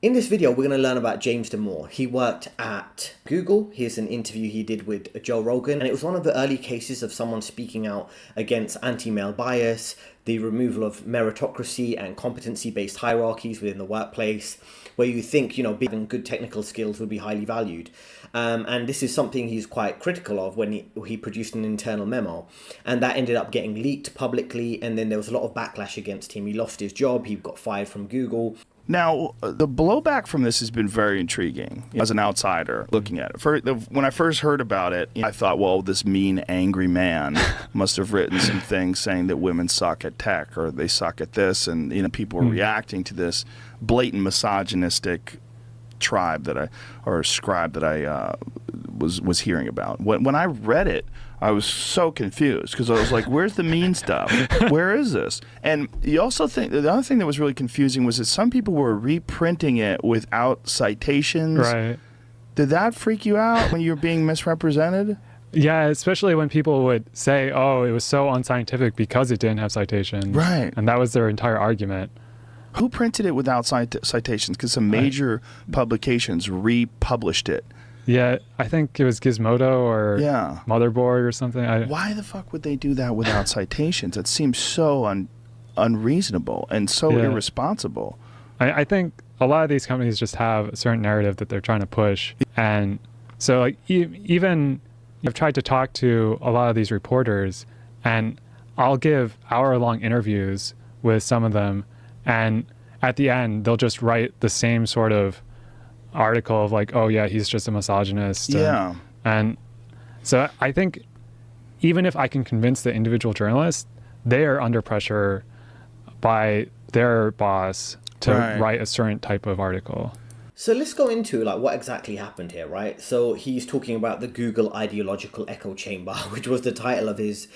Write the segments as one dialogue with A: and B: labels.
A: In this video, we're going to learn about James Damore. He worked at Google. Here's an interview he did with Joe Rogan, and it was one of the early cases of someone speaking out against anti-male bias, the removal of meritocracy and competency-based hierarchies within the workplace, where you think, having good technical skills would be highly valued. And this is something he's quite critical of when he produced an internal memo. And that ended up getting leaked publicly, and then there was a lot of backlash against him. He lost his job, he got fired from Google.
B: Now, the blowback from this has been very intriguing as an outsider looking at it. When I first heard about it, I thought, well, this mean, angry man must have written some things saying that women suck at tech or they suck at this. And, people were reacting to this blatant misogynistic scribe that I was hearing about. When I read it, I was so confused because I was like, where's the mean stuff? Where is this? And you also think the other thing that was really confusing was that some people were reprinting it without citations.
C: Right.
B: Did that freak you out when you were being misrepresented?
C: Yeah, especially when people would say, oh, it was so unscientific because it didn't have citations.
B: Right.
C: And that was their entire argument.
B: Who printed it without citations? Because some major publications republished it.
C: Yeah, I think it was Gizmodo or Motherboard or something.
B: Why the fuck would they do that without citations? It seems so unreasonable and so irresponsible.
C: I think a lot of these companies just have a certain narrative that they're trying to push. And so like even I've tried to talk to a lot of these reporters, and I'll give hour-long interviews with some of them, and at the end they'll just write the same sort of article of like, oh yeah, he's just a misogynist.
B: Yeah.
C: And so I think even if I can convince the individual journalist, they are under pressure by their boss to write a certain type of article.
A: So let's go into what exactly happened here, right? So he's talking about the Google Ideological Echo Chamber, which was the title of his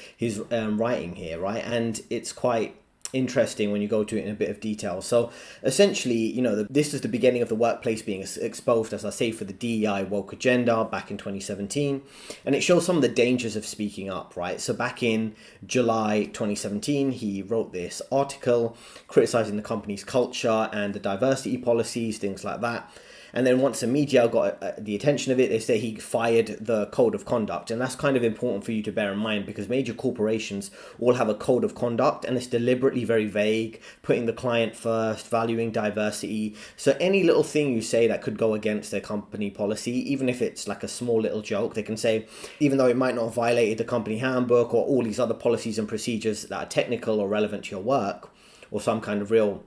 A: writing here, right? And it's quite interesting when you go to it in a bit of detail. So essentially, this is the beginning of the workplace being exposed, as I say, for the DEI woke agenda back in 2017. And it shows some of the dangers of speaking up, right? So back in July 2017, he wrote this article criticizing the company's culture and the diversity policies, things like that. And then once the media got the attention of it, they say he fired the code of conduct. And that's kind of important for you to bear in mind, because major corporations all have a code of conduct, and it's deliberately very vague, putting the client first, valuing diversity. So any little thing you say that could go against their company policy, even if it's like a small little joke, they can say, even though it might not have violated the company handbook or all these other policies and procedures that are technical or relevant to your work, or some kind of real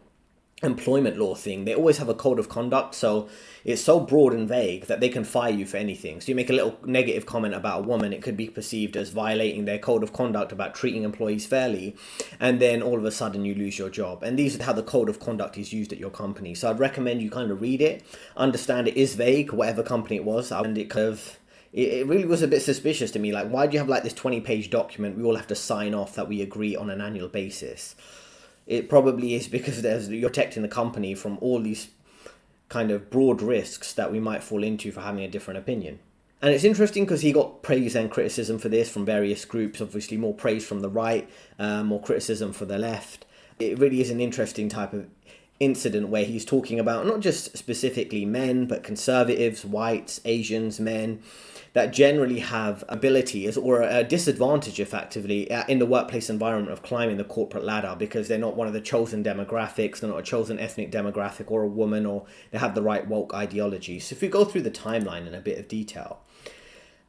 A: employment law thing, they always have a code of conduct. So it's so broad and vague that they can fire you for anything. So you make a little negative comment about a woman, it could be perceived as violating their code of conduct about treating employees fairly, and then all of a sudden you lose your job. And these are how the code of conduct is used at your company. So I'd recommend you kind of read it, understand it is vague, whatever company it was, and it really was a bit suspicious to me. Like, why do you have this 20-page document we all have to sign off that we agree on an annual basis? It probably is because you're protecting the company from all these kind of broad risks that we might fall into for having a different opinion. And it's interesting because he got praise and criticism for this from various groups, obviously more praise from the right, more criticism for the left. It really is an interesting type of incident where he's talking about not just specifically men, but conservatives, whites, Asians, men, that generally have abilities or a disadvantage effectively in the workplace environment of climbing the corporate ladder, because they're not one of the chosen demographics, they're not a chosen ethnic demographic or a woman, or they have the right woke ideology. So if we go through the timeline in a bit of detail,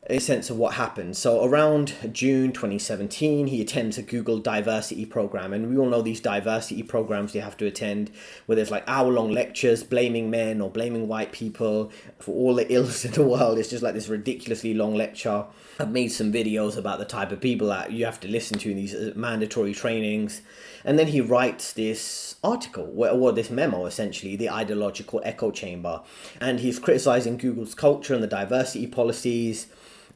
A: a sense of what happened. So around June 2017, he attends a Google diversity program. And we all know these diversity programs you have to attend, where there's hour-long lectures blaming men or blaming white people for all the ills in the world. It's just this ridiculously long lecture. I've made some videos about the type of people that you have to listen to in these mandatory trainings. And then he writes this article, or this memo essentially, the Ideological Echo Chamber. And he's criticizing Google's culture and the diversity policies.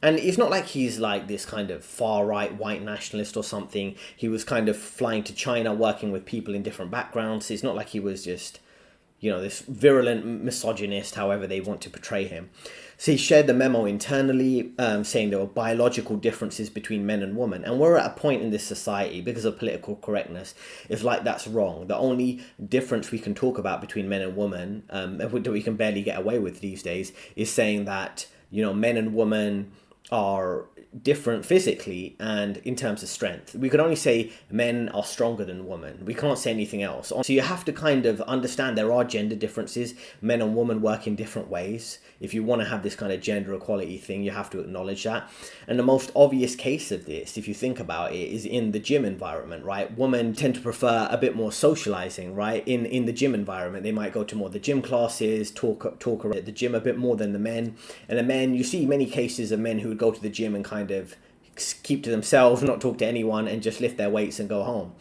A: And it's not like he's this kind of far-right white nationalist or something. He was kind of flying to China, working with people in different backgrounds. It's not like he was just, this virulent misogynist, however they want to portray him. So he shared the memo internally, saying there were biological differences between men and women. And we're at a point in this society, because of political correctness, it's like that's wrong. The only difference we can talk about between men and women, that we can barely get away with these days, is saying that, men and women are different physically and in terms of strength. We could only say men are stronger than women. We can't say anything else. So you have to kind of understand there are gender differences. Men and women work in different ways. If you want to have this kind of gender equality thing, you have to acknowledge that. And the most obvious case of this, if you think about it, is in the gym environment, right? Women tend to prefer a bit more socializing, right? In the gym environment, they might go to more of the gym classes, talk around the gym a bit more than the men. And the men, you see many cases of men who would go to the gym and kind of keep to themselves, not talk to anyone, and just lift their weights and go home.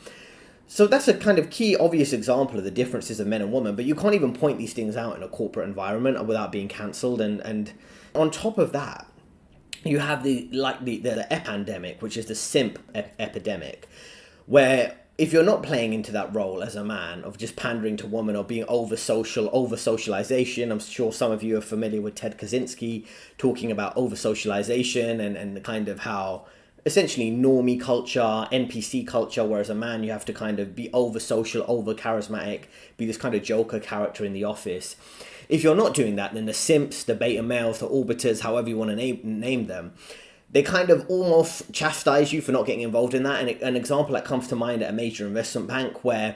A: So that's a kind of key obvious example of the differences of men and women, but you can't even point these things out in a corporate environment without being cancelled. And on top of that, you have the epidemic, which is the simp epidemic, where if you're not playing into that role as a man of just pandering to women or being over socialization, I'm sure some of you are familiar with Ted Kaczynski talking about over socialization and the kind of how essentially normie culture, NPC culture, whereas a man you have to kind of be over social, over charismatic, be this kind of joker character in the office. If you're not doing that, then the simps, the beta males, the orbiters, however you want to name them, they kind of almost chastise you for not getting involved in that. And an example that comes to mind at a major investment bank where,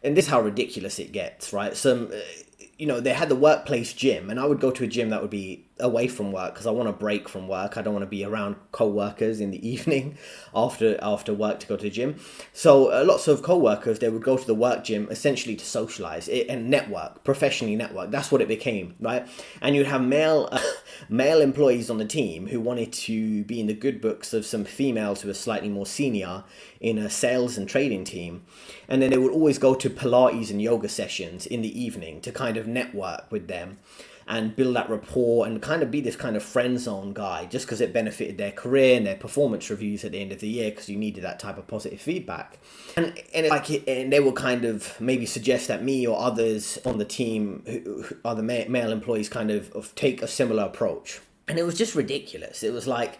A: and this is how ridiculous it gets, right? They had the workplace gym, and I would go to a gym that would be away from work because I want a break from work. I don't want to be around co-workers in the evening after work to go to the gym. So lots of co-workers, they would go to the work gym essentially to socialize and network, professionally network. That's what it became, right? And you'd have male employees on the team who wanted to be in the good books of some females who were slightly more senior in a sales and trading team. And then they would always go to Pilates and yoga sessions in the evening to kind of network with them and build that rapport and kind of be this kind of friend zone guy, just because it benefited their career and their performance reviews at the end of the year, because you needed that type of positive feedback. And they will kind of maybe suggest that me or others on the team who are the male employees kind of take a similar approach. And it was just ridiculous. It was like,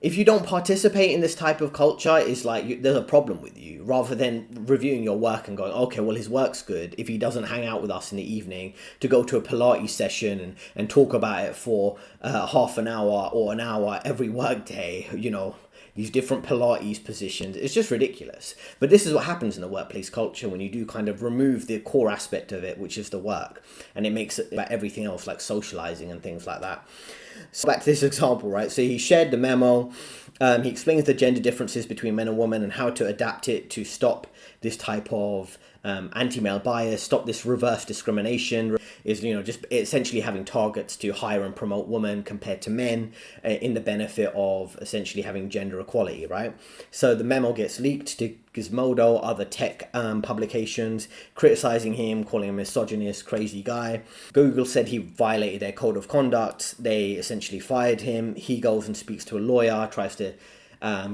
A: if you don't participate in this type of culture, it's like there's a problem with you, rather than reviewing your work and going, okay, well, his work's good. If he doesn't hang out with us in the evening to go to a Pilates session and talk about it for half an hour or an hour every work day, these different Pilates positions, it's just ridiculous. But this is what happens in the workplace culture when you do kind of remove the core aspect of it, which is the work, and it makes it about everything else like socializing and things like that. So back to this example, right? So he shared the memo. He explains the gender differences between men and women and how to adapt it to stop this type of anti-male bias, stop this reverse discrimination, is just essentially having targets to hire and promote women compared to men in the benefit of essentially having gender equality, right? So the memo gets leaked to Gizmodo, other tech publications, criticizing him, calling him a misogynist, crazy guy. Google said he violated their code of conduct. They essentially fired him. He goes and speaks to a lawyer, tries to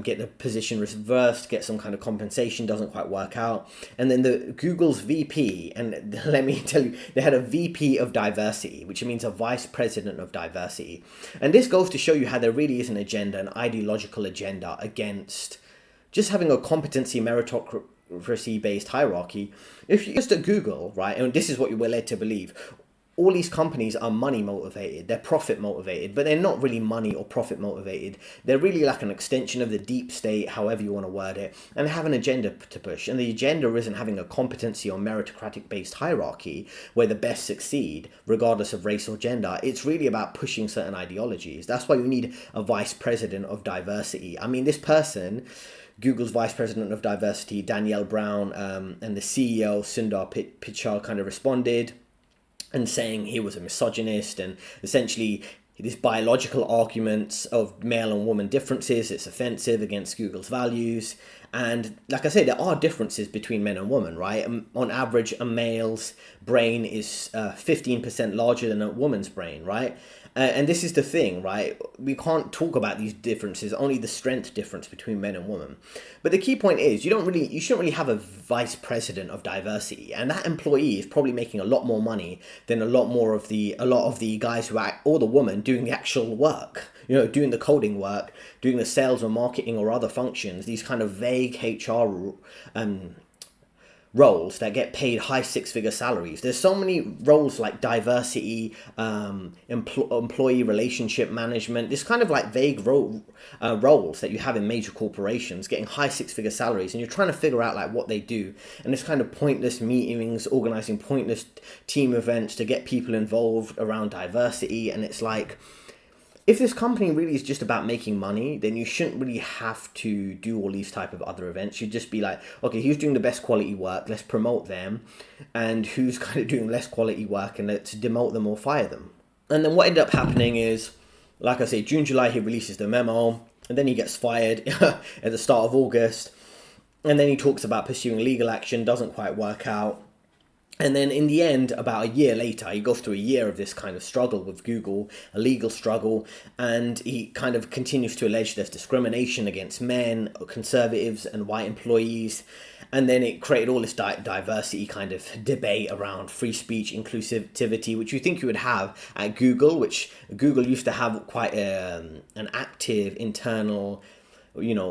A: get the position reversed, get some kind of compensation, doesn't quite work out. And then the Google's VP, and let me tell you, they had a VP of diversity, which means a vice president of diversity. And this goes to show you how there really is an agenda, an ideological agenda against just having a competency meritocracy based hierarchy. If you just at Google, right, and this is what you were led to believe, all these companies are money motivated, they're profit motivated, but they're not really money or profit motivated. They're really like an extension of the deep state, however you want to word it, and have an agenda to push. And the agenda isn't having a competency or meritocratic based hierarchy where the best succeed, regardless of race or gender. It's really about pushing certain ideologies. That's why you need a vice president of diversity. I mean, this person, Google's vice president of diversity, Danielle Brown, and the CEO, Sundar Pichai, kind of responded and saying he was a misogynist and essentially these biological arguments of male and woman differences, it's offensive against Google's values. And like I say, there are differences between men and women, right? On average, a male's brain is 15% larger than a woman's brain, right? And this is the thing, right? We can't talk about these differences, only the strength difference between men and women. But the key point is, you shouldn't really have a vice president of diversity, and that employee is probably making a lot more money than a lot of the guys who act, or the woman doing the actual work. Doing the coding work, doing the sales or marketing or other functions. These kind of vague HR roles that get paid high six-figure salaries. There's so many roles like diversity, employee relationship management, this kind of like vague roles that you have in major corporations getting high six-figure salaries, and you're trying to figure out like what they do. And it's kind of pointless meetings, organizing pointless team events to get people involved around diversity. And it's like, if this company really is just about making money, then you shouldn't really have to do all these type of other events. You'd just be like, okay, who's doing the best quality work? Let's promote them. And who's kind of doing less quality work, and let's demote them or fire them. And then what ended up happening is, like I say, June, July, he releases the memo, and then he gets fired at the start of August. And then he talks about pursuing legal action, doesn't quite work out. And then in the end, about a year later, he goes through a year of this kind of struggle with Google, a legal struggle, and he kind of continues to allege there's discrimination against men, conservatives, and white employees. And then it created all this diversity kind of debate around free speech, inclusivity, which you think you would have at Google, which Google used to have quite an active internal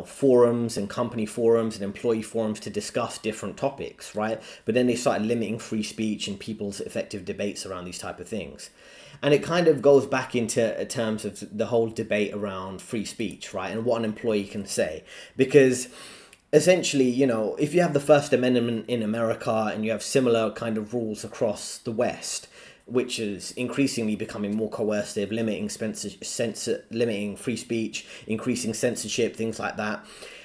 A: forums and company forums and employee forums to discuss different topics, right? But then they started limiting free speech and people's effective debates around these type of things. And it kind of goes back into terms of the whole debate around free speech, right? And what an employee can say. Because essentially, if you have the First Amendment in America and you have similar kind of rules across the West, which is increasingly becoming more coercive, limiting free speech, increasing censorship, things like that.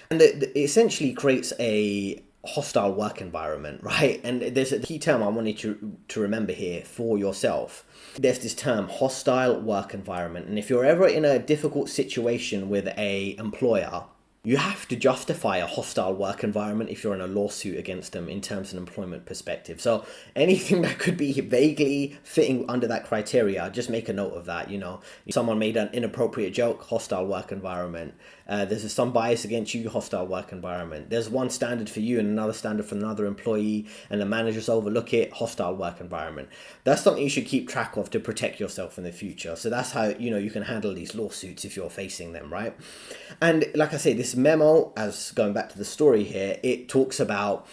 A: And it essentially creates a hostile work environment, right? And there's a key term I wanted you to remember here for yourself. There's this term, hostile work environment. And if you're ever in a difficult situation with a employer, you have to justify a hostile work environment if you're in a lawsuit against them in terms of an employment perspective. So anything that could be vaguely fitting under that criteria, just make a note of that. Someone made an inappropriate joke, hostile work environment. There's some bias against you, hostile work environment. There's one standard for you and another standard for another employee, and the managers overlook it, hostile work environment. That's something you should keep track of to protect yourself in the future. So that's how you can handle these lawsuits if you're facing them, right? And like I say, this memo, as going back to the story here, it talks about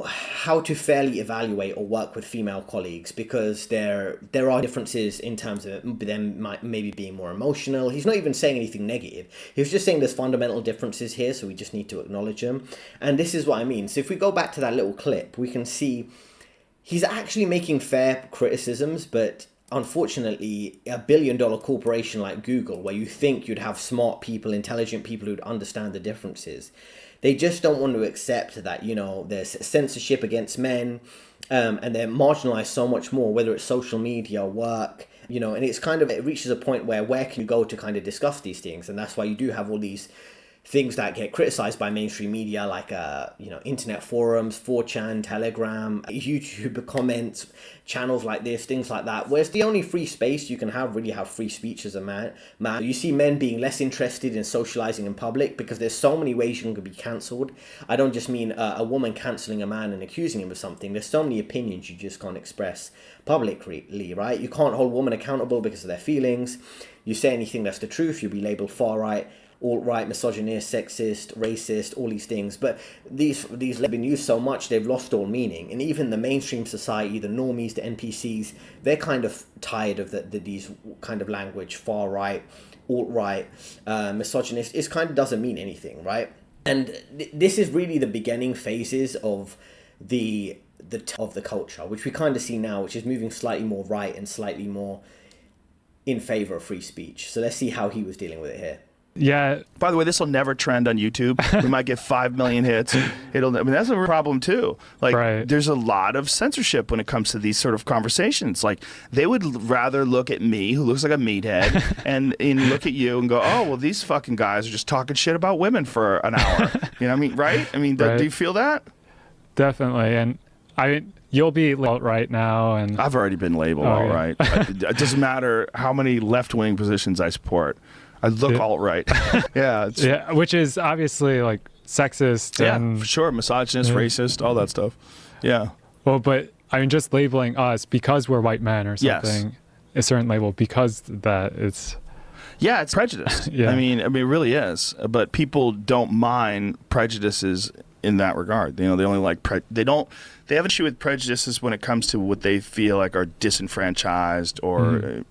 A: how to fairly evaluate or work with female colleagues, because there are differences in terms of them maybe being more emotional. He's not even saying anything negative. He was just saying there's fundamental differences here, so we just need to acknowledge them. And this is what I mean. So if we go back to that little clip, we can see he's actually making fair criticisms, but unfortunately, a billion-dollar corporation like Google, where you think you'd have smart people, intelligent people who'd understand the differences, they just don't want to accept that, there's censorship against men, and they're marginalized so much more, whether it's social media, work, and it reaches a point where can you go to kind of discuss these things? And that's why you do have all these things that get criticized by mainstream media, like internet forums, 4chan, Telegram, YouTube comments, channels like this, things like that, where it's the only free space you can really have free speech as a man. You see men being less interested in socializing in public because there's so many ways you can be cancelled. I don't just mean a woman cancelling a man and accusing him of something. There's so many opinions you just can't express publicly, right? You can't hold women accountable because of their feelings. You say anything that's the truth, you'll be labeled far right, alt-right, misogynist, sexist, racist, all these things. But these have been used so much, they've lost all meaning. And even the mainstream society, the normies, the NPCs, they're kind of tired of these kind of language, far right, alt-right, misogynist. It kind of doesn't mean anything, right? And this is really the beginning phases of the culture, which we kind of see now, which is moving slightly more right and slightly more in favor of free speech. So let's see how he was dealing with it here.
C: Yeah.
B: By the way, this will never trend on YouTube. We might get 5 million hits. That's a problem too. Like,
C: Right.
B: there's a lot of censorship when it comes to these sort of conversations. Like, they would rather look at me, who looks like a meathead, and look at you and go, oh, well, these fucking guys are just talking shit about women for an hour. You know what I mean? Right? I mean,
C: Right.
B: do you feel that?
C: Definitely. And you'll be alt-right now. And
B: I've already been labeled alt-right. It doesn't matter how many left-wing positions I support. I look alt-right. Yeah.
C: Which is obviously like sexist.
B: Yeah,
C: and
B: for sure. Misogynist, racist, all that stuff. Yeah.
C: Well, but I mean, just labeling us because we're white men or something, a certain label, because that it's...
B: Yeah, it's prejudice.
C: Yeah.
B: I mean, it really is. But people don't mind prejudices in that regard. You know, they only like they have an issue with prejudices when it comes to what they feel like are disenfranchised or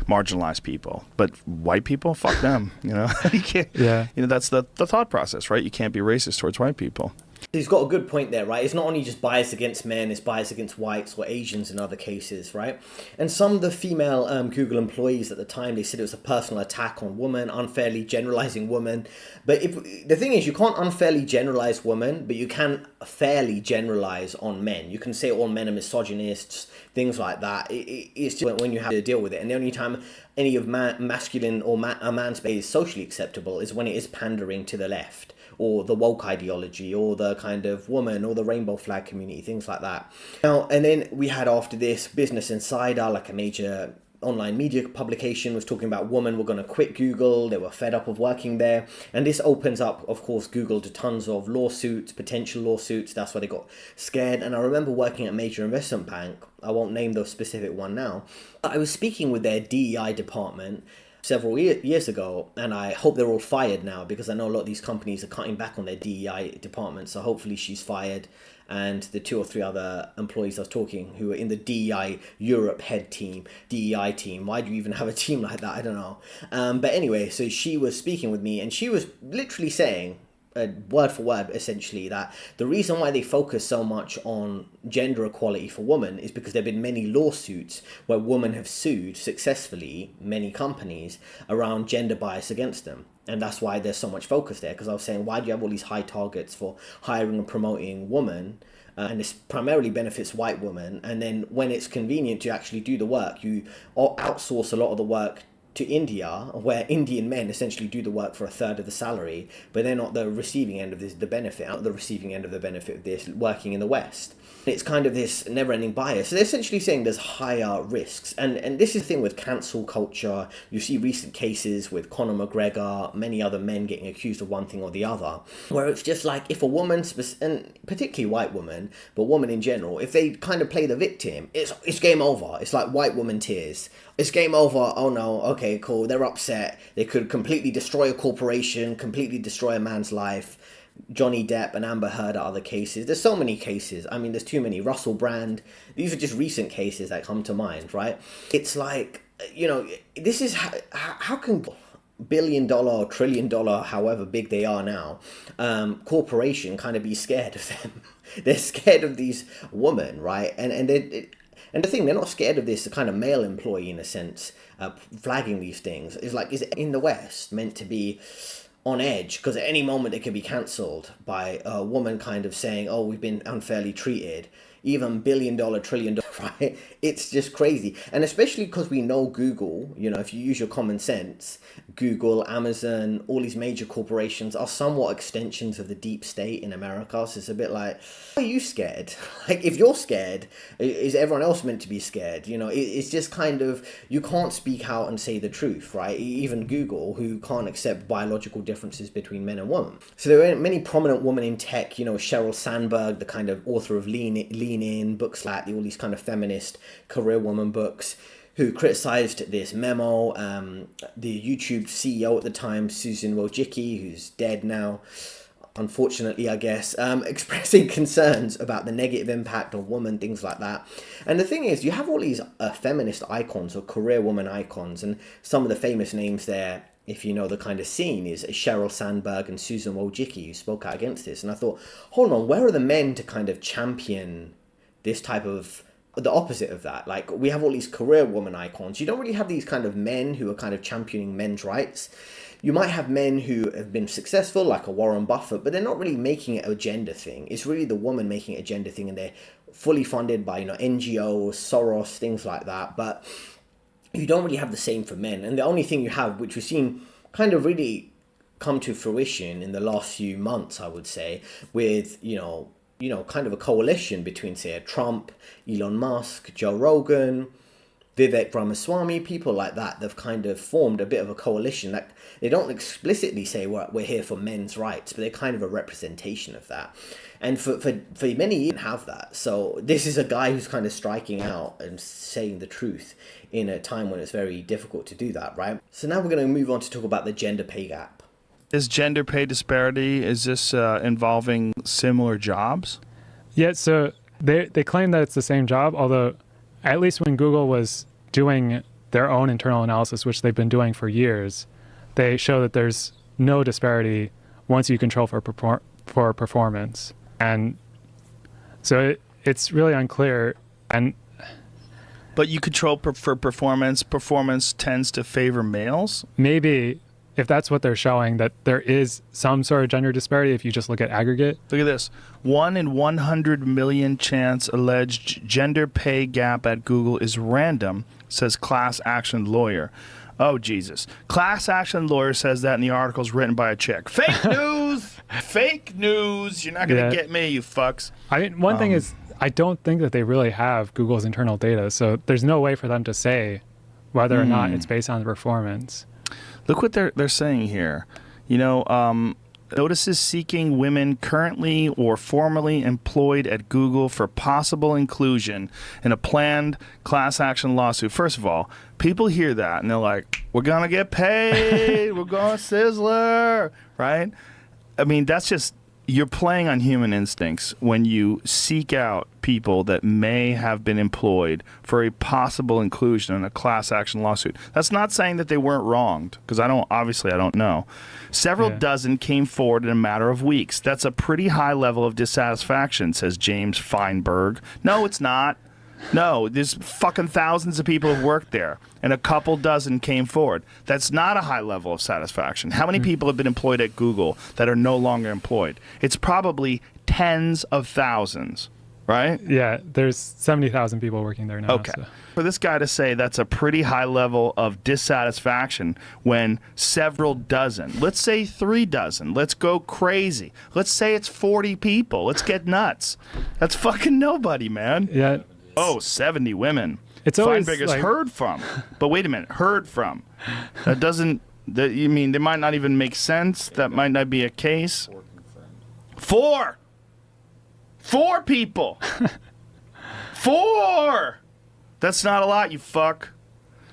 B: marginalized people. But white people, fuck them. You know, you can't.
C: Yeah.
B: You know, that's the thought process, right? You can't be racist towards white people.
A: He's got a good point there, right? It's not only just bias against men, it's bias against whites or Asians in other cases, right? And some of the female Google employees at the time, they said it was a personal attack on women, unfairly generalizing women. But the thing is, you can't unfairly generalize women, but you can fairly generalize on men. You can say all men are misogynists, things like that. It's just when you have to deal with it. And the only time any of masculine or a man's space is socially acceptable is when it is pandering to the left, or the woke ideology, or the kind of woman, or the rainbow flag community, things like that. Now, and then we had after this Business Insider, like a major online media publication, was talking about women were going to quit Google. They were fed up of working there. And this opens up, of course, Google to tons of lawsuits, potential lawsuits. That's why they got scared. And I remember working at a major investment bank. I won't name the specific one now. I was speaking with their DEI department several years ago, and I hope they're all fired now, because I know a lot of these companies are cutting back on their DEI department. So hopefully she's fired, and the 2 or 3 other employees I was talking who are in the DEI Europe head team, DEI team. Why do you even have a team like that? I don't know. But anyway, so she was speaking with me, and she was literally saying, word for word, essentially, that the reason why they focus so much on gender equality for women is because there have been many lawsuits where women have sued successfully many companies around gender bias against them. And that's why there's so much focus there. Because I was saying, why do you have all these high targets for hiring and promoting women? And this primarily benefits white women. And then when it's convenient to actually do the work, you outsource a lot of the work to India, where Indian men essentially do the work for a third of the salary, but they're not the receiving end of the benefit, out the receiving end of the benefit of this, working in the West. It's kind of this never-ending bias. So they're essentially saying there's higher risks. And this is the thing with cancel culture. You see recent cases with Conor McGregor, many other men getting accused of one thing or the other, where it's just like, if a woman, and particularly white woman, but women in general, if they kind of play the victim, it's game over. It's like white woman tears. It's game over. Oh no, okay, cool. They're upset. They could completely destroy a corporation, completely destroy a man's life. Johnny Depp and Amber Heard are other cases. There's so many cases. I mean, there's too many. Russell Brand. These are just recent cases that come to mind, right? It's like, you know, this is how can billion-dollar or trillion-dollar, however big they are now, corporation kind of be scared of them? They're scared of these women, right? And the thing, they're not scared of this kind of male employee, in a sense, flagging these things. It's like, is it in the West meant to be on edge? Because at any moment it could be cancelled by a woman kind of saying, oh, we've been unfairly treated. Even billion-dollar, trillion-dollar, right? It's just crazy. And especially because we know Google, you know, if you use your common sense, Google, Amazon, all these major corporations are somewhat extensions of the deep state in America. So it's a bit like, are you scared? Like, if you're scared, is everyone else meant to be scared? You know, it's just kind of, you can't speak out and say the truth, right? Even Google, who can't accept biological differences between men and women. So there are many prominent women in tech, you know, Sheryl Sandberg, the kind of author of Lean In, books like all these kind of feminist career woman books, who criticized this memo. The YouTube CEO at the time, Susan Wojcicki, who's dead now, unfortunately, I guess, expressing concerns about the negative impact on women, things like that. And the thing is, you have all these feminist icons or career woman icons, and some of the famous names there, if you know the kind of scene, is Sheryl Sandberg and Susan Wojcicki, who spoke out against this. And I thought, hold on, where are the men to kind of champion this type of, the opposite of that? Like, we have all these career woman icons. You don't really have these kind of men who are kind of championing men's rights. you might have men who have been successful, like a Warren Buffett, but they're not really making it a gender thing. It's really the woman making it a gender thing, and they're fully funded by, NGOs, Soros, things like that. But you don't really have the same for men. And the only thing you have, which we've seen kind of really come to fruition in the last few months, I would say, with, kind of a coalition between, say, Trump, Elon Musk, Joe Rogan, Vivek Ramaswamy, people like that. They've kind of formed a bit of a coalition. Like, they don't explicitly say we're here for men's rights, but they're kind of a representation of that. And for many, you didn't have that. So this is a guy who's kind of striking out and saying the truth in a time when it's very difficult to do that, right? So now we're going to move on to talk about the gender pay gap.
B: Is gender pay disparity, is this involving similar jobs?
C: Yeah, so they claim that it's the same job, although at least when Google was doing their own internal analysis, which they've been doing for years, they show that there's no disparity once you control for performance. And so it's really unclear.
B: But you control for performance. Performance tends to favor males?
C: Maybe, if that's what they're showing, that there is some sort of gender disparity if you just look at aggregate.
B: Look at this. 1 in 100 million chance alleged gender pay gap at Google is random, says class action lawyer. Oh, Jesus. Class action lawyer says that in the articles written by a chick. Fake news! Fake news! You're not going to get me, you fucks.
C: I mean, one thing is, I don't think that they really have Google's internal data, so there's no way for them to say whether or not it's based on performance.
B: Look what they're saying here. Notices seeking women currently or formerly employed at Google for possible inclusion in a planned class action lawsuit. First of all, people hear that and they're like, we're going to get paid. We're going to Sizzler, right? I mean, that's just, you're playing on human instincts when you seek out people that may have been employed for a possible inclusion in a class action lawsuit. That's not saying that they weren't wronged, because I don't know. Several dozen came forward in a matter of weeks. That's a pretty high level of dissatisfaction, says James Feinberg. No, it's not. No, there's fucking thousands of people who've worked there, and a couple dozen came forward. That's not a high level of satisfaction. How many people have been employed at Google that are no longer employed? It's probably tens of thousands, right?
C: Yeah, there's 70,000 people working there now.
B: Okay.
C: So.
B: For this guy to say that's a pretty high level of dissatisfaction when several dozen, let's say 3 dozen, let's go crazy. Let's say it's 40 people. Let's get nuts. That's fucking nobody, man.
C: Yeah.
B: Oh, 70 women.
C: It's always
B: Feinberg is
C: like...
B: heard from. But wait a minute, heard from. That doesn't, you mean they might not even make sense? That might not be a case? 4 people. 4! That's not a lot, you fuck.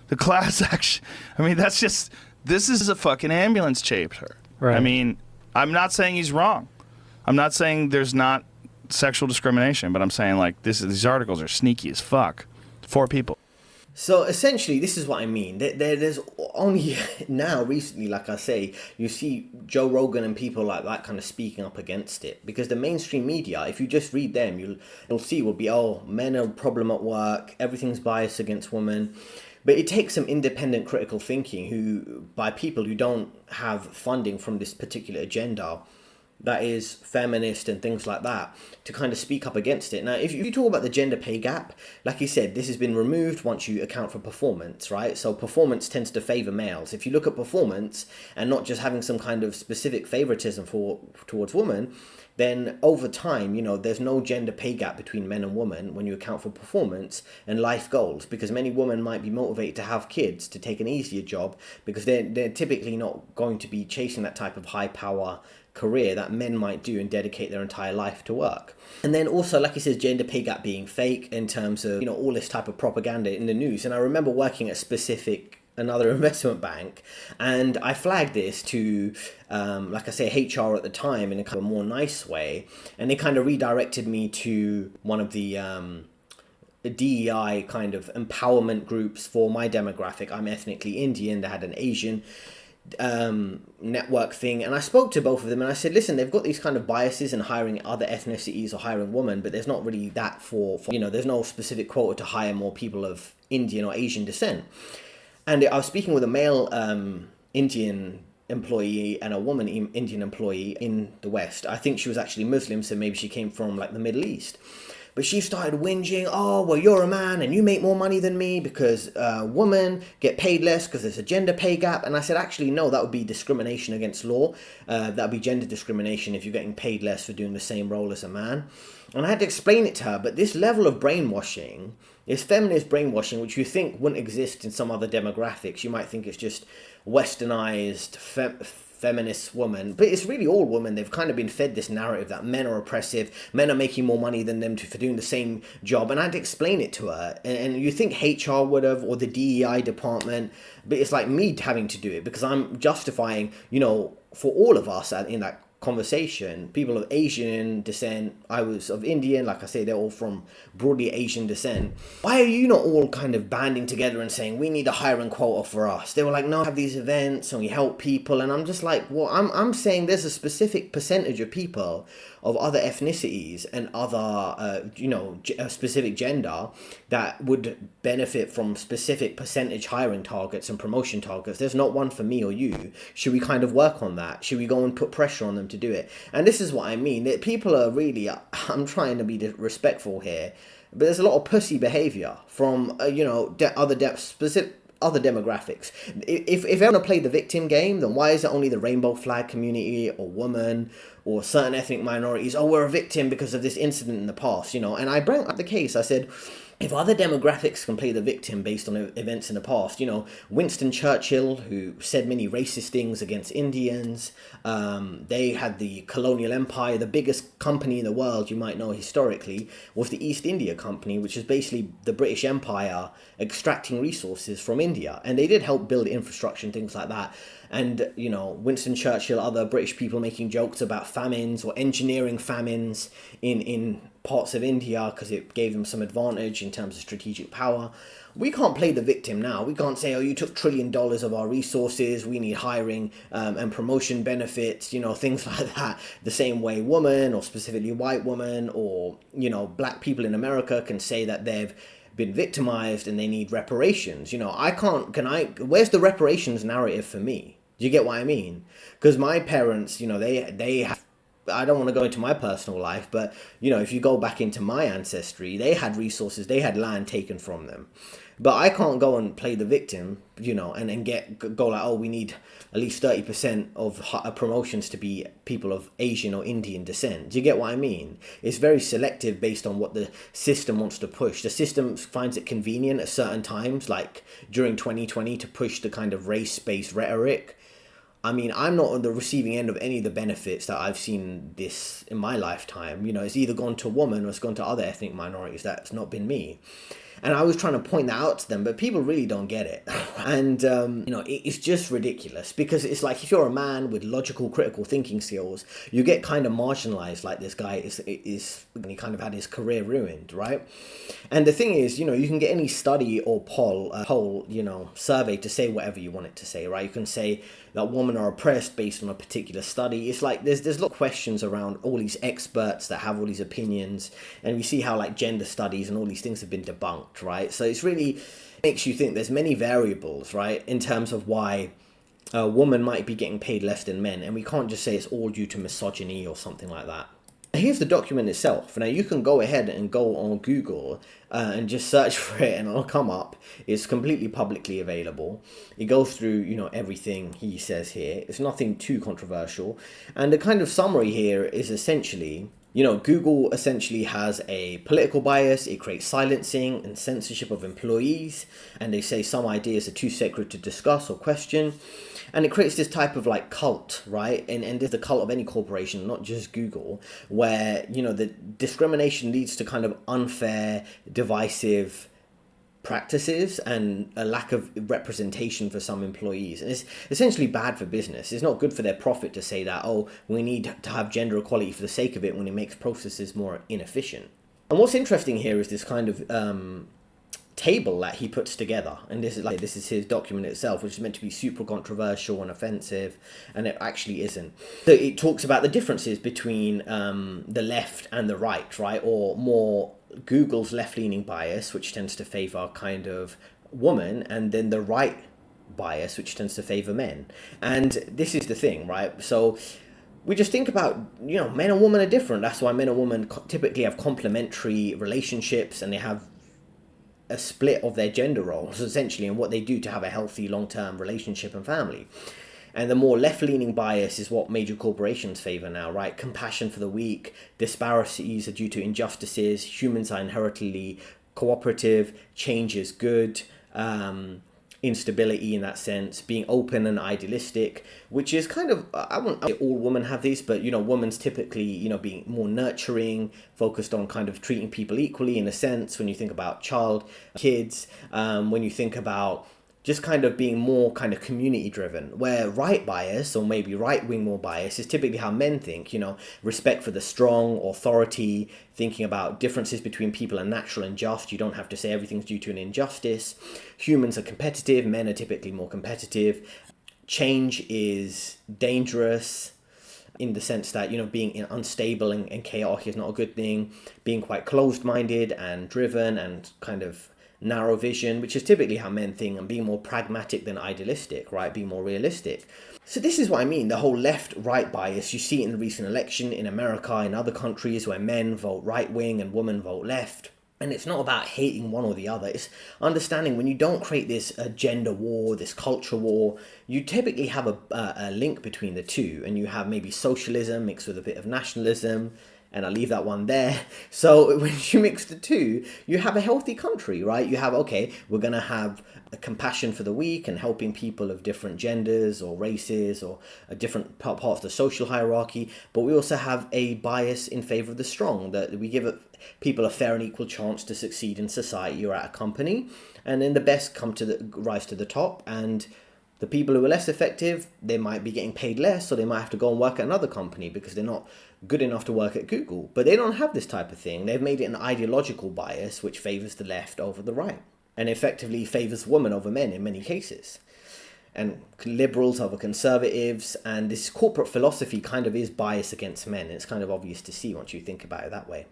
B: The class action, I mean, that's just, this is a fucking ambulance chaser.
C: Right.
B: I mean, I'm not saying he's wrong. I'm not saying there's not sexual discrimination, but I'm saying, like, these articles are sneaky as fuck. 4 people.
A: So essentially, this is what I mean. There's only now, recently, like I say, you see Joe Rogan and people like that kind of speaking up against it. Because the mainstream media, if you just read them, you'll see will be, oh, men are a problem at work, everything's biased against women. But it takes some independent critical thinking by people who don't have funding from this particular agenda that is feminist and things like that, to kind of speak up against it. Now, if you talk about the gender pay gap, like you said, this has been removed once you account for performance, right? So performance tends to favor males. If you look at performance and not just having some kind of specific favoritism towards women, then over time, there's no gender pay gap between men and women when you account for performance and life goals, because many women might be motivated to have kids, to take an easier job, because they're typically not going to be chasing that type of high power career that men might do and dedicate their entire life to work. And then also, like he says, gender pay gap being fake in terms of, all this type of propaganda in the news. And I remember working at another investment bank, and I flagged this to, like I say, HR at the time in a kind of more nice way. And they kind of redirected me to one of the DEI kind of empowerment groups for my demographic. I'm ethnically Indian. They had an Asian network thing, and I spoke to both of them and I said, listen, they've got these kind of biases in hiring other ethnicities or hiring women, but there's not really that for there's no specific quota to hire more people of Indian or Asian descent. And I was speaking with a male Indian employee and a woman Indian employee in the West. I think she was actually Muslim, so maybe she came from like the Middle East. But she started whinging, oh, well, you're a man and you make more money than me because women get paid less because there's a gender pay gap. And I said, actually, no, that would be discrimination against law. That would be gender discrimination if you're getting paid less for doing the same role as a man. And I had to explain it to her. But this level of brainwashing, this feminist brainwashing, which you think wouldn't exist in some other demographics. You might think it's just westernized feminist woman, but it's really all women. They've kind of been fed this narrative that men are oppressive, men are making more money than them for doing the same job. And I had to explain it to her. And you think HR would have, or the DEI department, but it's like me having to do it because I'm justifying, for all of us in that conversation, people of Asian descent, I was of Indian, like I say, they're all from broadly Asian descent. Why are you not all kind of banding together and saying we need a hiring quota for us? They were like, no, we have these events and we help people. And I'm just like, well, I'm saying there's a specific percentage of people of other ethnicities and other, a specific gender that would benefit from specific percentage hiring targets and promotion targets. There's not one for me or you. Should we kind of work on that? Should we go and put pressure on them to do it? And this is what I mean. That people are really, I'm trying to be respectful here, but there's a lot of pussy behavior from, other demographics. If they want to play the victim game, then why is it only the rainbow flag community or women or certain ethnic minorities? Oh, we're a victim because of this incident in the past, And I brought up the case. I said, if other demographics can play the victim based on events in the past, Winston Churchill, who said many racist things against Indians, they had the colonial empire. The biggest company in the world, you might know historically, was the East India Company, which is basically the British Empire extracting resources from India. And they did help build infrastructure and things like that. And, Winston Churchill, other British people making jokes about famines or engineering famines in parts of India because it gave them some advantage in terms of strategic power. We can't play the victim now. We can't say, oh, you took $1 trillion of our resources. We need hiring and promotion benefits, things like that. The same way women or specifically white women or, black people in America can say that they've been victimized and they need reparations. Where's the reparations narrative for me? Do you get what I mean? Because my parents, they have, I don't want to go into my personal life, but, if you go back into my ancestry, they had resources, they had land taken from them. But I can't go and play the victim, and go like, oh, we need at least 30% of promotions to be people of Asian or Indian descent. Do you get what I mean? It's very selective based on what the system wants to push. The system finds it convenient at certain times, like during 2020, to push the kind of race-based rhetoric. I mean, I'm not on the receiving end of any of the benefits that I've seen this in my lifetime. It's either gone to a woman or it's gone to other ethnic minorities. That's not been me. And I was trying to point that out to them, but people really don't get it. And, it's just ridiculous because it's like if you're a man with logical, critical thinking skills, you get kind of marginalized like this guy is when he kind of had his career ruined, right? And the thing is, you can get any study or poll, survey to say whatever you want it to say, right? You can say that women are oppressed based on a particular study. It's like there's a lot of questions around all these experts that have all these opinions, and we see how like gender studies and all these things have been debunked, right? So it's really makes you think there's many variables, right, in terms of why a woman might be getting paid less than men, and we can't just say it's all due to misogyny or something like that. Here's the document itself. Now you can go ahead and go on Google and just search for it and it'll come up. It's completely publicly available. It goes through, everything he says here. It's nothing too controversial. And the kind of summary here is essentially, Google essentially has a political bias. It creates silencing and censorship of employees. And they say some ideas are too sacred to discuss or question. And it creates this type of like cult, right? And there's the cult of any corporation, not just Google, where, the discrimination leads to kind of unfair, divisive practices and a lack of representation for some employees. And it's essentially bad for business. It's not good for their profit to say that, oh, we need to have gender equality for the sake of it when it makes processes more inefficient. And what's interesting here is this kind of table that he puts together, and this is his document itself, which is meant to be super controversial and offensive, and it actually isn't. So it talks about the differences between the left and the right, or more Google's left-leaning bias, which tends to favor kind of woman, and then the right bias, which tends to favor men. And this is the thing, right? So we just think about, men and women are different. That's why men and women typically have complementary relationships, and they have a split of their gender roles, essentially, and what they do to have a healthy long-term relationship and family. And the more left-leaning bias is what major corporations favor now, right? Compassion for the weak, disparities are due to injustices, humans are inherently cooperative, change is good, instability in that sense, being open and idealistic, which is kind of, I won't say all women have these, but, women's typically, being more nurturing, focused on kind of treating people equally in a sense, when you think about kids, when you think about just kind of being more kind of community driven, where right bias, or maybe right wing more bias, is typically how men think, respect for the strong, authority, thinking about differences between people are natural and just. You don't have to say everything's due to an injustice. Humans are competitive, men are typically more competitive. Change is dangerous in the sense that, being unstable and chaotic is not a good thing. Being quite closed-minded and driven and kind of narrow vision, which is typically how men think, and being more pragmatic than idealistic, right? Being more realistic. So this is what I mean, the whole left-right bias. You see it in the recent election in America, in other countries where men vote right-wing and women vote left. And it's not about hating one or the other. It's understanding when you don't create this gender war, this culture war, you typically have a link between the two, and you have maybe socialism mixed with a bit of nationalism, and I'll leave that one there. So when you mix the two, you have a healthy country, right? You have, okay, we're going to have a compassion for the weak and helping people of different genders or races or a different parts of the social hierarchy. But we also have a bias in favor of the strong, that we give people a fair and equal chance to succeed in society or at a company. And then the best rise to the top, and the people who are less effective, they might be getting paid less, or they might have to go and work at another company because they're not good enough to work at Google. But they don't have this type of thing. They've made it an ideological bias which favors the left over the right, and effectively favors women over men in many cases, and liberals over conservatives. And this corporate philosophy kind of is biased against men. It's kind of obvious to see once you think about it that way.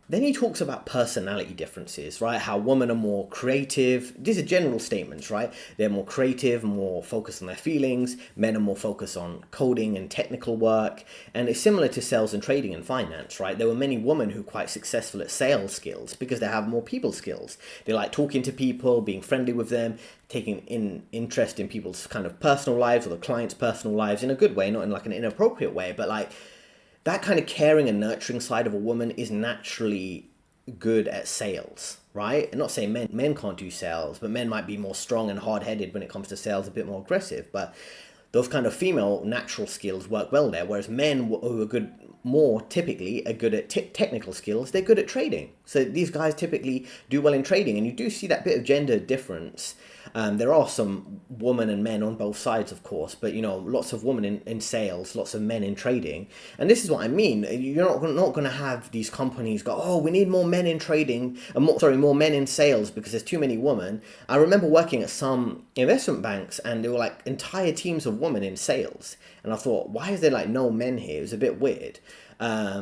A: Then he talks about personality differences, right? How women are more creative. These are general statements, right? They're more creative, more focused on their feelings. Men are more focused on coding and technical work. And it's similar to sales and trading and finance, right? There were many women who are quite successful at sales skills because they have more people skills. They like talking to people, being friendly with them, taking interest in people's kind of personal lives or the client's personal lives in a good way, not in like an inappropriate way, but like that kind of caring and nurturing side of a woman is naturally good at sales, right? I'm not saying men can't do sales, but men might be more strong and hard-headed when it comes to sales, a bit more aggressive. But those kind of female natural skills work well there, whereas men who are good, more typically are good at technical skills, they're good at trading. So these guys typically do well in trading, and you do see that bit of gender difference. There are some women and men on both sides, of course, but lots of women in sales, lots of men in trading. And this is what I mean. You're not going to have these companies go, oh, we need more men in trading, more men in sales because there's too many women. I remember working at some investment banks, and there were like entire teams of women in sales. And I thought, why is there like no men here? It was a bit weird.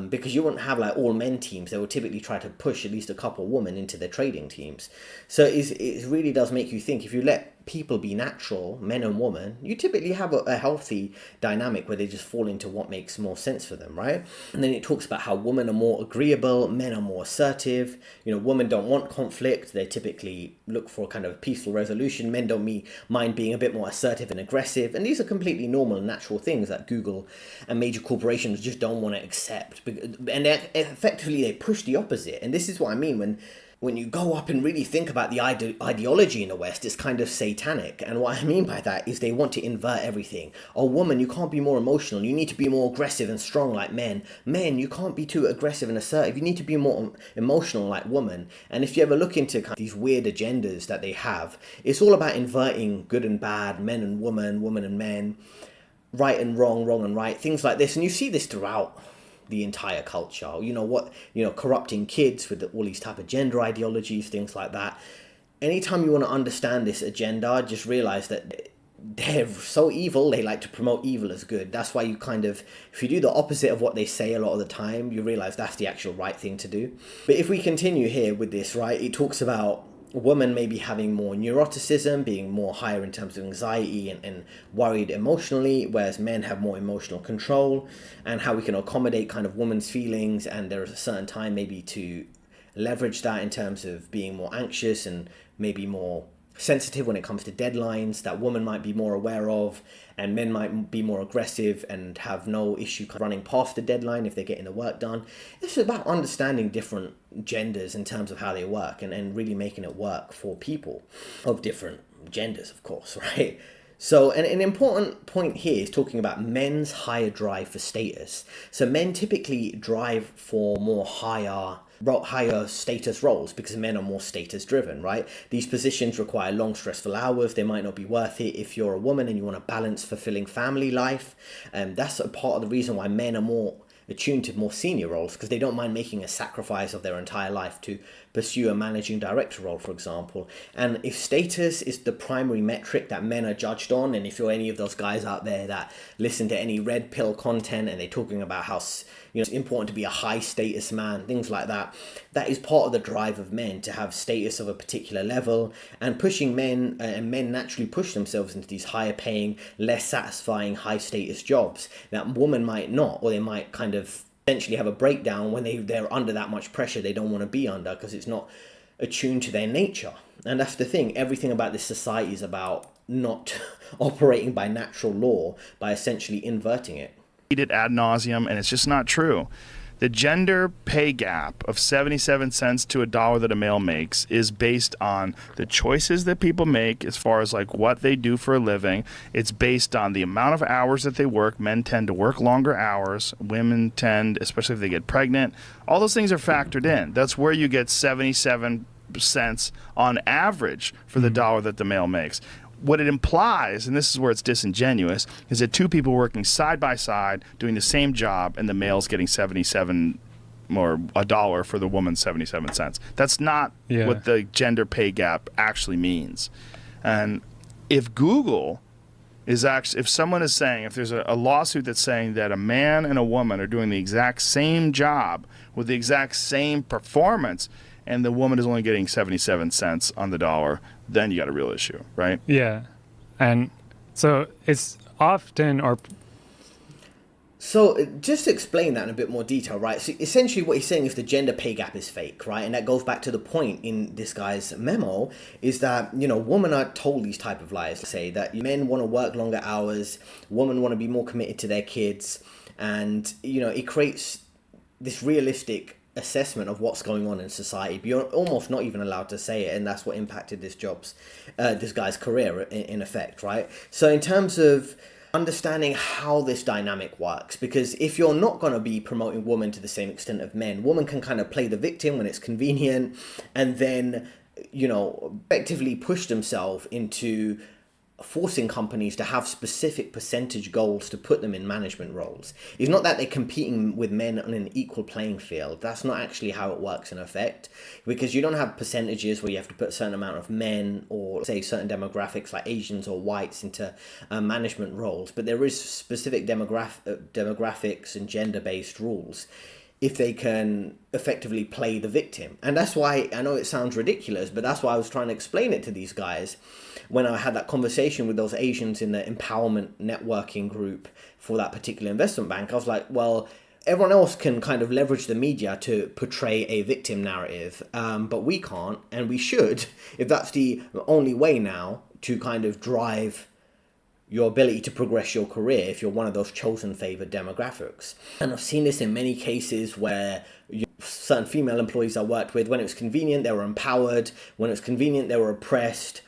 A: Because you wouldn't have like all men teams. They would typically try to push at least a couple of women into their trading teams. So it really does make you think. If you let people be natural, men and women, you typically have a healthy dynamic where they just fall into what makes more sense for them, right? And then it talks about how women are more agreeable, men are more assertive. Women don't want conflict. They typically look for kind of a peaceful resolution. Men don't mind being a bit more assertive and aggressive. And these are completely normal and natural things that Google and major corporations just don't want to accept. And effectively, they push the opposite. And this is what I mean when you go up and really think about the ideology in the West, it's kind of satanic. And what I mean by that is they want to invert everything. Oh, woman, you can't be more emotional. You need to be more aggressive and strong like men. Men, you can't be too aggressive and assertive. You need to be more emotional like woman. And if you ever look into kind of these weird agendas that they have, it's all about inverting good and bad, men and woman, woman and men, right and wrong, wrong and right, things like this. And you see this throughout the entire culture. Corrupting kids with all these type of gender ideologies, things like that. Anytime you want to understand this agenda, just realize that they're so evil, they like to promote evil as good. That's why you kind of, if you do the opposite of what they say a lot of the time, you realize that's the actual right thing to do. But if we continue here with this, right, it talks about women maybe having more neuroticism, being more higher in terms of anxiety and worried emotionally, whereas men have more emotional control, and how we can accommodate kind of women's feelings, and there is a certain time maybe to leverage that in terms of being more anxious and maybe more sensitive when it comes to deadlines that women might be more aware of, and men might be more aggressive and have no issue running past the deadline if they're getting the work done. It's about understanding different genders in terms of how they work, and really making it work for people of different genders, of course, right? So an important point here is talking about men's higher drive for status. So men typically drive for more higher status roles because men are more status driven, right? These positions require long, stressful hours. They might not be worth it if you're a woman and you want to balance fulfilling family life. That's a part of the reason why men are more attuned to more senior roles, because they don't mind making a sacrifice of their entire life to pursue a managing director role, for example. And if status is the primary metric that men are judged on, and if you're any of those guys out there that listen to any red pill content and they're talking about how it's important to be a high status man, things like that, that is part of the drive of men to have status of a particular level, and pushing men, and men naturally push themselves into these higher paying, less satisfying, high status jobs that women might not, or they might kind of essentially have a breakdown when they're under that much pressure they don't want to be under, because it's not attuned to their nature. And that's the thing, everything about this society is about not operating by natural law, by essentially inverting it.
B: It ad nauseum, and it's just not true. The gender pay gap of 77 cents to $1 that a male makes is based on the choices that people make as far as like what they do for a living. It's based on the amount of hours that they work. Men tend to work longer hours. Women tend, especially if they get pregnant. All those things are factored in. That's where you get 77 cents on average for the dollar that the male makes. What it implies, and this is where it's disingenuous, is that two people working side by side doing the same job, and the male's getting 77 or $1 for the woman 77 cents. That's not what the gender pay gap actually means. And if Google is actually, if someone is saying, if there's a lawsuit that's saying that a man and a woman are doing the exact same job with the exact same performance, and the woman is only getting 77 cents on the dollar, then you got a real issue, right?
C: Yeah. And so it's often, or
A: so just to explain that in a bit more detail, right? So essentially what he's saying is the gender pay gap is fake, right? And that goes back to the point in this guy's memo, is that, women are told these type of lies to say that men want to work longer hours, women want to be more committed to their kids, and, it creates this realistic assessment of what's going on in society, but you're almost not even allowed to say it, and that's what impacted this guy's career in effect, right? So in terms of understanding how this dynamic works, because if you're not going to be promoting women to the same extent of men, women can kind of play the victim when it's convenient, and then effectively push themselves into forcing companies to have specific percentage goals to put them in management roles. It's not that they're competing with men on an equal playing field. That's not actually how it works in effect, because you don't have percentages where you have to put a certain amount of men or say certain demographics like Asians or whites into management roles, but there is specific demographics and gender-based rules if they can effectively play the victim. And that's why, I know it sounds ridiculous, but that's why I was trying to explain it to these guys when I had that conversation with those Asians in the empowerment networking group for that particular investment bank. I was like, well, everyone else can kind of leverage the media to portray a victim narrative, but we can't, and we should, if that's the only way now to kind of drive your ability to progress your career if you're one of those chosen favored demographics. And I've seen this in many cases where certain female employees I worked with, when it was convenient, they were empowered. When it was convenient, they were oppressed.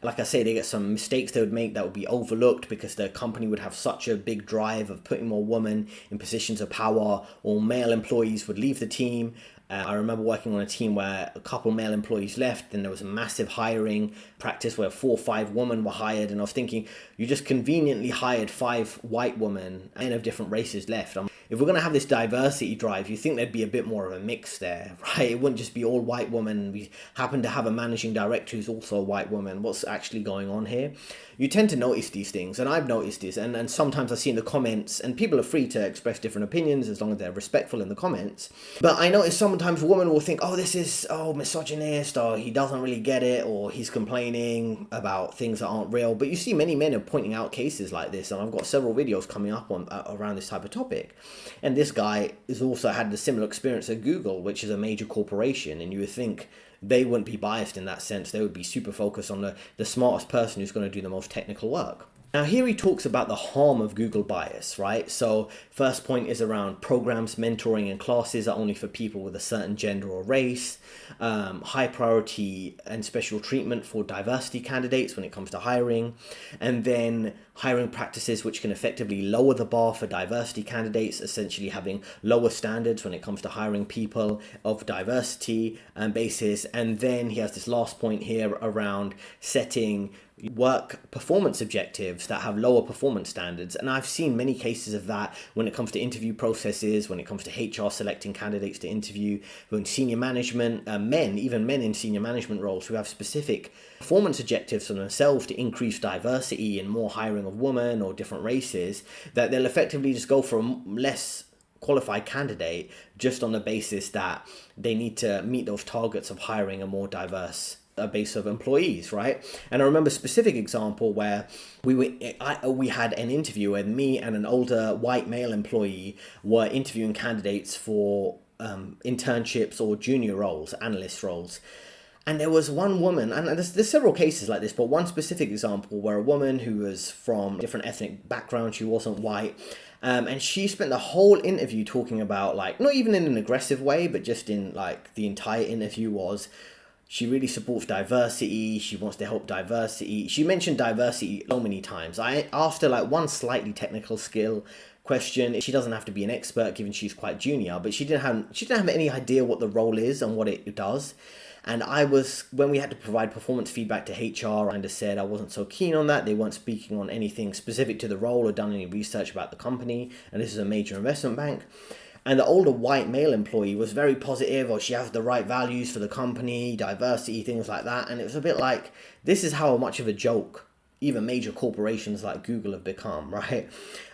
A: Like I say, they get some mistakes they would make that would be overlooked because the company would have such a big drive of putting more women in positions of power, or male employees would leave the team. I remember working on a team where a couple male employees left, and there was a massive hiring practice where 4 or 5 women were hired, and I was thinking, you just conveniently hired 5 white women and of different races left. if we're going to have this diversity drive, you think there'd be a bit more of a mix there, right? It wouldn't just be all white women. We happen to have a managing director who's also a white woman. What's actually going on here? You tend to notice these things, and I've noticed this, and sometimes I see in the comments, and people are free to express different opinions as long as they're respectful in the comments. But I notice sometimes a woman will think, oh, this is misogynist, or he doesn't really get it, or he's complaining about things that aren't real. But you see many men are pointing out cases like this, and I've got several videos coming up on around this type of topic. And this guy has also had a similar experience at Google, which is a major corporation, and you would think they wouldn't be biased in that sense. They would be super focused on the smartest person who's going to do the most technical work. Now here he talks about the harm of Google bias, right? So first point is around programs, mentoring and classes are only for people with a certain gender or race, high priority and special treatment for diversity candidates when it comes to hiring, and then hiring practices which can effectively lower the bar for diversity candidates, essentially having lower standards when it comes to hiring people of diversity basis. And then he has this last point here around setting work performance objectives that have lower performance standards. And I've seen many cases of that when it comes to interview processes, when it comes to HR selecting candidates to interview, when senior management, even men in senior management roles who have specific performance objectives for themselves to increase diversity and more hiring of women or different races, that they'll effectively just go for a less qualified candidate just on the basis that they need to meet those targets of hiring a more diverse base of employees, right? And I remember a specific example where we had an interview and me and an older white male employee were interviewing candidates for internships or junior roles, analyst roles. And there was one woman, and there's several cases like this, but one specific example where a woman who was from a different ethnic background, she wasn't white, and she spent the whole interview talking about, like, not even in an aggressive way, but just in, like, the entire interview was, she really supports diversity. She wants to help diversity. She mentioned diversity so many times. I asked her like one slightly technical skill question. She doesn't have to be an expert given she's quite junior, but she didn't have any idea what the role is and what it does. And when we had to provide performance feedback to HR, I kind of said I wasn't so keen on that. They weren't speaking on anything specific to the role or done any research about the company. And this is a major investment bank. And the older white male employee was very positive, or she has the right values for the company, diversity, things like that. And it was a bit like, this is how much of a joke even major corporations like Google have become, right?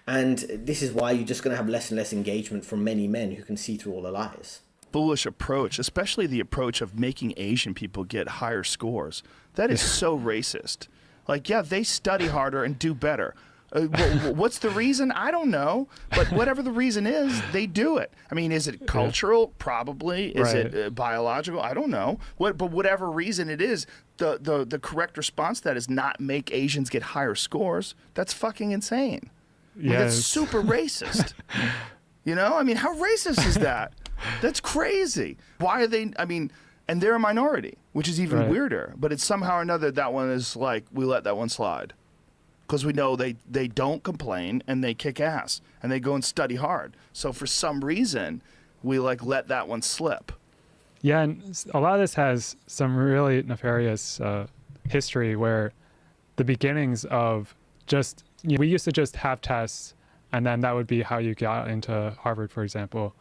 A: And this is why you're just going to have less and less engagement from many men who can see through all the lies.
B: Foolish approach, especially the approach of making Asian people get higher scores. That is so racist. Like, yeah, they study harder and do better. What's the reason? I don't know. But whatever the reason is, they do it. I mean, is it cultural? Probably. Is it biological? I don't know. But whatever reason it is, the correct response to that is not make Asians get higher scores. That's fucking insane.
C: Yeah,
B: that's super racist. You know? I mean, how racist is that? That's crazy. Why are they? I mean, and they're a minority, which is even weirder. But it's somehow or another that one is like, we let that one slide. Because we know they don't complain and they kick ass and they go and study hard. So for some reason, we like let that one slip.
C: Yeah, and a lot of this has some really nefarious history where the beginnings of just, we used to just have tests and then that would be how you got into Harvard, for example.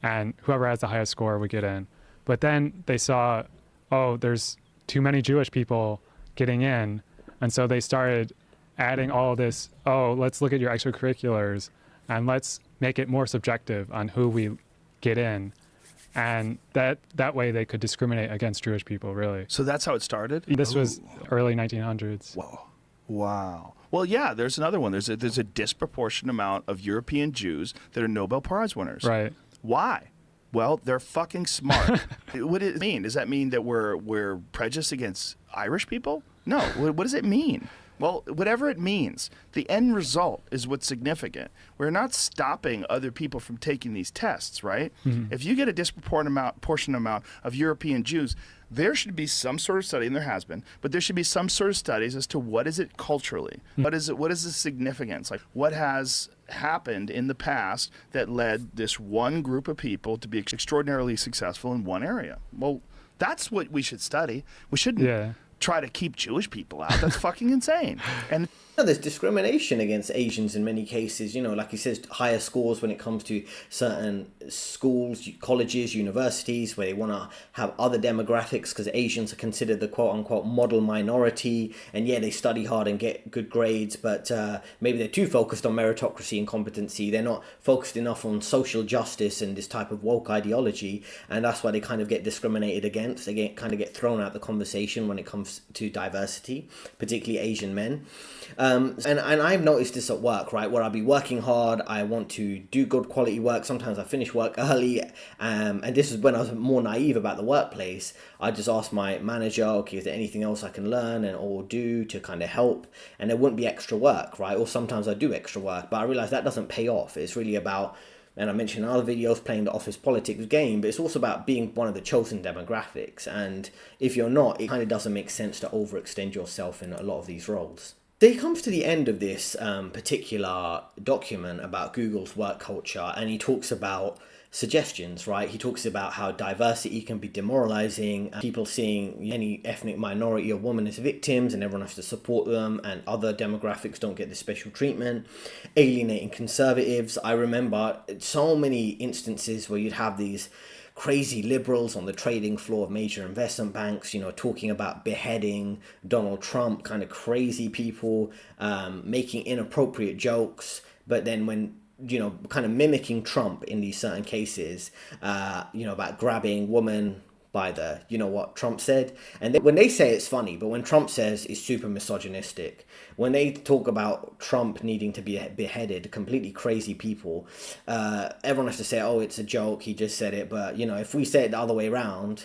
C: And whoever has the highest score would get in. But then they saw, oh, there's too many Jewish people getting in. And so they started adding all this, oh, let's look at your extracurriculars and let's make it more subjective on who we get in. And that way they could discriminate against Jewish people, really.
B: So that's how it started?
C: This was early 1900s.
B: Whoa. Wow. Well, yeah, there's another one. There's a disproportionate amount of European Jews that are Nobel Prize winners.
C: Right.
B: Why? Well, they're fucking smart. What does it mean? Does that mean that we're prejudiced against Irish people? No. What does it mean? Well, whatever it means, the end result is what's significant. We're not stopping other people from taking these tests, right? Mm-hmm. If you get a disproportionate amount of European Jews, there should be some sort of study, and there has been, but there should be some sort of studies as to what is it culturally? Mm-hmm. What is the significance? Like, what has happened in the past that led this one group of people to be extraordinarily successful in one area? Well, that's what we should study. We shouldn't try to keep Jewish people out. That's fucking insane. And
A: there's discrimination against Asians in many cases, like he says, higher scores when it comes to certain schools, colleges, universities, where they want to have other demographics because Asians are considered the quote-unquote model minority, and they study hard and get good grades, but maybe they're too focused on meritocracy and competency. They're not focused enough on social justice and this type of woke ideology, and that's why they kind of get discriminated against. They kind of get thrown out the conversation when it comes to diversity, particularly Asian men. And I've noticed this at work, right, where I'll be working hard, I want to do good quality work, sometimes I finish work early, and this is when I was more naive about the workplace. I just ask my manager, okay, is there anything else I can learn or do to kind of help, and there wouldn't be extra work, right, or sometimes I do extra work, but I realize that doesn't pay off. It's really about, and I mentioned in other videos, playing the office politics game, but it's also about being one of the chosen demographics, and if you're not, it kind of doesn't make sense to overextend yourself in a lot of these roles. So he comes to the end of this particular document about Google's work culture, and he talks about suggestions, right? He talks about how diversity can be demoralizing, people seeing any ethnic minority or woman as victims and everyone has to support them, and other demographics don't get this special treatment, alienating conservatives. I remember so many instances where you'd have these crazy liberals on the trading floor of major investment banks, talking about beheading Donald Trump, kind of crazy people, making inappropriate jokes, but then when, kind of mimicking Trump in these certain cases, about grabbing women by the, what Trump said. And when they say it's funny, but when Trump says it's super misogynistic, when they talk about Trump needing to be beheaded, completely crazy people, everyone has to say, oh, it's a joke, he just said it. But, if we say it the other way around,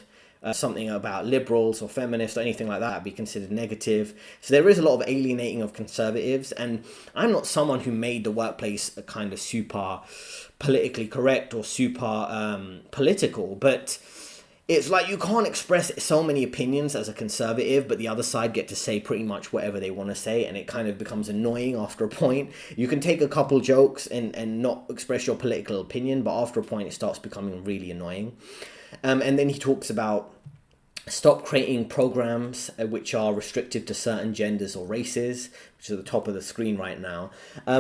A: something about liberals or feminists or anything like that be considered negative. So there is a lot of alienating of conservatives, and I'm not someone who made the workplace a kind of super politically correct or super political, but it's like you can't express so many opinions as a conservative, but the other side get to say pretty much whatever they want to say, and it kind of becomes annoying after a point. You can take a couple jokes and not express your political opinion, but after a point it starts becoming really annoying. And then he talks about stop creating programs which are restrictive to certain genders or races, which is at the top of the screen right now,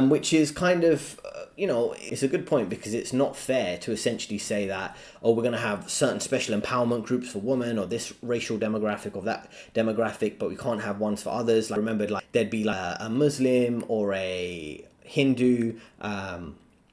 A: which is kind of, it's a good point, because it's not fair to essentially say that, oh, we're going to have certain special empowerment groups for women or this racial demographic or that demographic, but we can't have ones for others. Like, I remembered, there'd be a Muslim or a Hindu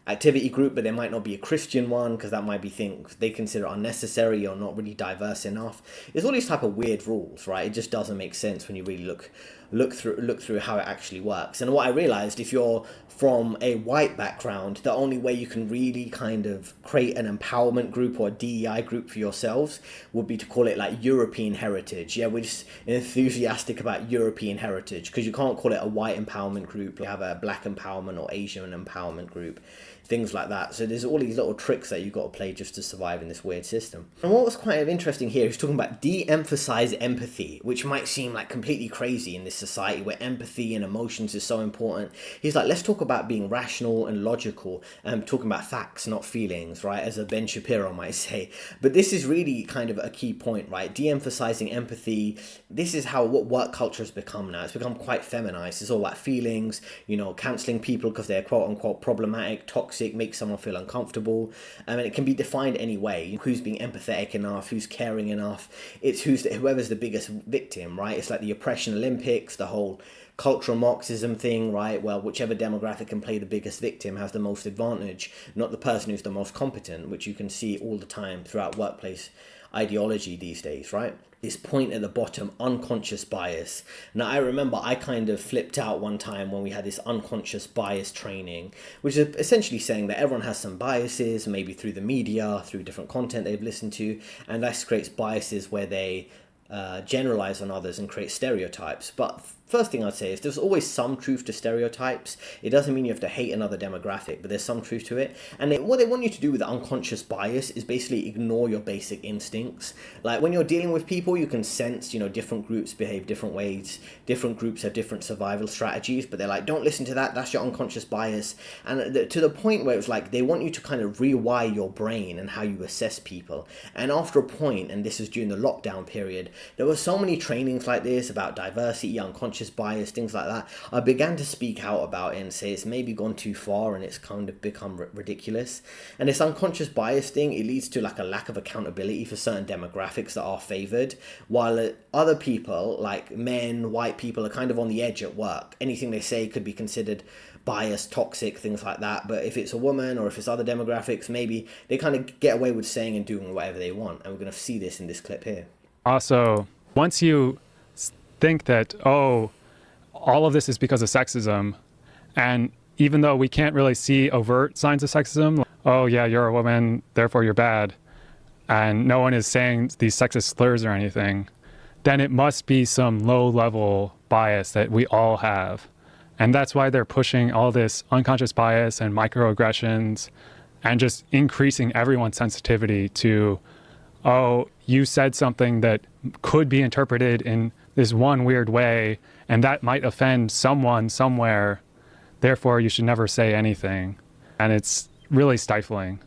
A: activity group, but there might not be a Christian one, because that might be things they consider unnecessary or not really diverse enough. There's all these type of weird rules, right? It just doesn't make sense when you really look through how it actually works. And what I realized, if you're from a white background, the only way you can really kind of create an empowerment group or a DEI group for yourselves would be to call it like European heritage. Yeah, we're just enthusiastic about European heritage, because you can't call it a white empowerment group. You have a black empowerment or Asian empowerment group, things like that. So there's all these little tricks that you've got to play just to survive in this weird system. And what was quite interesting here, he's talking about de-emphasize empathy, which might seem like completely crazy in this society where empathy and emotions is so important. He's like, let's talk about being rational and logical, and talking about facts, not feelings, right? As a Ben Shapiro might say. But this is really kind of a key point, right? De-emphasizing empathy. This is what work culture has become now. It's become quite feminized. It's all about feelings, canceling people because they're quote unquote problematic, toxic, make someone feel uncomfortable, and it can be defined any way. Who's being empathetic enough, who's caring enough. It's whoever's the biggest victim, right? It's like the oppression Olympics, the whole cultural Marxism thing, right? Well, whichever demographic can play the biggest victim has the most advantage, not the person who's the most competent, which you can see all the time throughout workplace ideology these days, right? This point at the bottom, unconscious bias. Now, I remember I kind of flipped out one time when we had this unconscious bias training, which is essentially saying that everyone has some biases, maybe through the media, through different content they've listened to, and that creates biases where they generalize on others and create stereotypes. But first thing I'd say is there's always some truth to stereotypes. It doesn't mean you have to hate another demographic, but there's some truth to it. And what they want you to do with the unconscious bias is basically ignore your basic instincts. Like when you're dealing with people, you can sense, different groups behave different ways. Different groups have different survival strategies, but they're like, don't listen to that. That's your unconscious bias. And to the point where it's like they want you to kind of rewire your brain and how you assess people. And after a point, and this is during the lockdown period, there were so many trainings like this about diversity, unconscious bias, things like that. I began to speak out about it and say it's maybe gone too far and it's kind of become ridiculous. And this unconscious bias thing, it leads to like a lack of accountability for certain demographics that are favored, while other people, like men, white people, are kind of on the edge at work. Anything they say could be considered biased, toxic, things like that. But if it's a woman or if it's other demographics, maybe they kind of get away with saying and doing whatever they want. And we're going to see this in this clip here.
C: Also, once you think that, oh, all of this is because of sexism, and even though we can't really see overt signs of sexism, oh yeah, you're a woman, therefore you're bad, and no one is saying these sexist slurs or anything, then it must be some low-level bias that we all have. And that's why they're pushing all this unconscious bias and microaggressions and just increasing everyone's sensitivity to, oh, you said something that could be interpreted in this one weird way, and that might offend someone somewhere, therefore you should never say anything. And it's really stifling.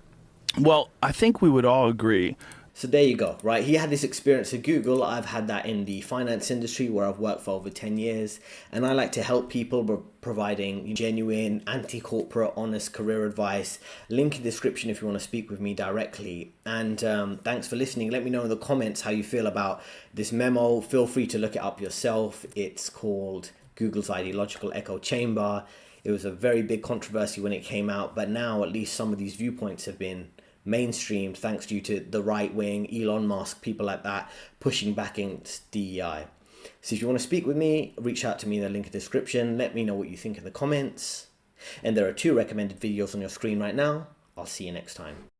B: Well, I think we would all agree.
A: So there you go, right? He had this experience at Google. I've had that in the finance industry where I've worked for over 10 years. And I like to help people by providing genuine, anti-corporate, honest career advice. Link in the description if you want to speak with me directly. And thanks for listening. Let me know in the comments how you feel about this memo. Feel free to look it up yourself. It's called Google's Ideological Echo Chamber. It was a very big controversy when it came out, but now at least some of these viewpoints have been mainstreamed thanks due to the right wing, Elon Musk, people like that pushing back against DEI. So if you want to speak with me, reach out to me in the link in the description. Let me know what you think in the comments. And there are 2 recommended videos on your screen right now. I'll see you next time.